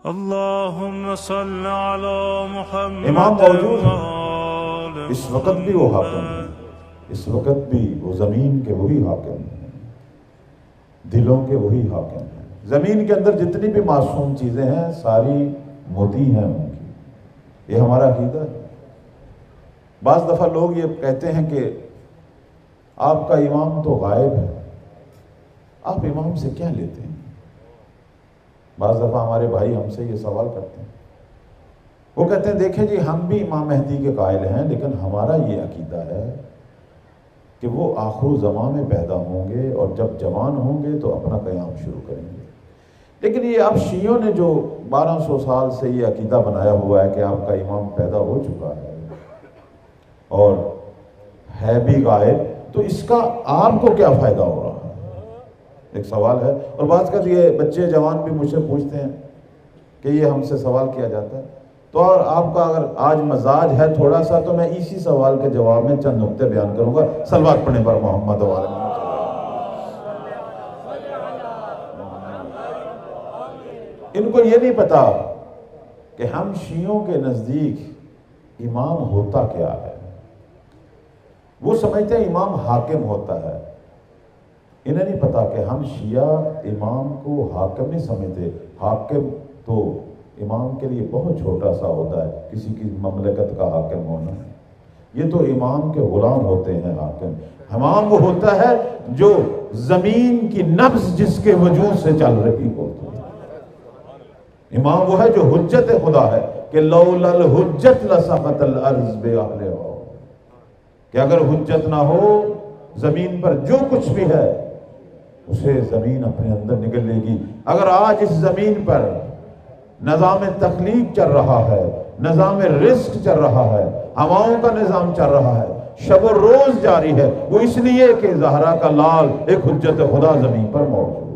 اللهم صل على محمد امام موجود ہے، اس وقت بھی وہ حاکم ہے، اس وقت بھی وہ زمین کے وہی حاکم ہیں، دلوں کے وہی حاکم ہیں۔ زمین کے اندر جتنی بھی معصوم چیزیں ہیں ساری موتی ہیں ان کی، یہ ہمارا عقیدہ ہے۔ بعض دفعہ لوگ یہ کہتے ہیں کہ آپ کا امام تو غائب ہے، آپ امام سے کیا لیتے ہیں؟ بعض دفعہ ہمارے بھائی ہم سے یہ سوال کرتے ہیں، وہ کہتے ہیں دیکھیں جی ہم بھی امام مہدی کے قائل ہیں، لیکن ہمارا یہ عقیدہ ہے کہ وہ آخر زمان میں پیدا ہوں گے اور جب جوان ہوں گے تو اپنا قیام شروع کریں گے۔ لیکن یہ اب شیعوں نے جو 1200 سال سے یہ عقیدہ بنایا ہوا ہے کہ آپ کا امام پیدا ہو چکا ہے اور ہے بھی غائب، تو اس کا آپ کو کیا فائدہ ہو رہا ہے؟ ایک سوال ہے۔ اور بعض کا یہ بچے جوان بھی مجھ سے پوچھتے ہیں کہ یہ ہم سے سوال کیا جاتا ہے، تو اور آپ کا اگر آج مزاج ہے تھوڑا سا تو میں اسی سوال کے جواب میں چند نقطے بیان کروں گا۔ صلوات پڑھنے پر محمد و آل محمد۔ ان کو یہ نہیں پتا کہ ہم شیعوں کے نزدیک امام ہوتا کیا ہے۔ وہ سمجھتے ہیں امام حاکم ہوتا ہے، انہیں نہیں پتا کہ ہم شیعہ امام کو حاکم نہیں سمجھتے۔ حاکم تو امام کے لیے بہت چھوٹا سا ہوتا ہے، کسی کی مملکت کا حاکم ہونا، یہ تو امام کے غلام ہوتے ہیں حاکم۔ امام وہ ہوتا ہے جو زمین کی نبض جس کے وجود سے چل رہی ہوتی ہے۔ امام وہ ہے جو حجت خدا ہے کہ لولا الحجت لسقط الارض باہلہا، کہ اگر حجت نہ ہو زمین پر جو کچھ بھی ہے اسے زمین اپنے اندر نگل لے گی۔ اگر آج اس زمین پر نظام تخلیق چل رہا ہے، نظام رزق چل رہا ہے، ہواؤں کا نظام چل رہا ہے، شب و روز جاری ہے، وہ اس لیے کہ زہرا کا لال ایک حجت خدا زمین پر موجود ہے۔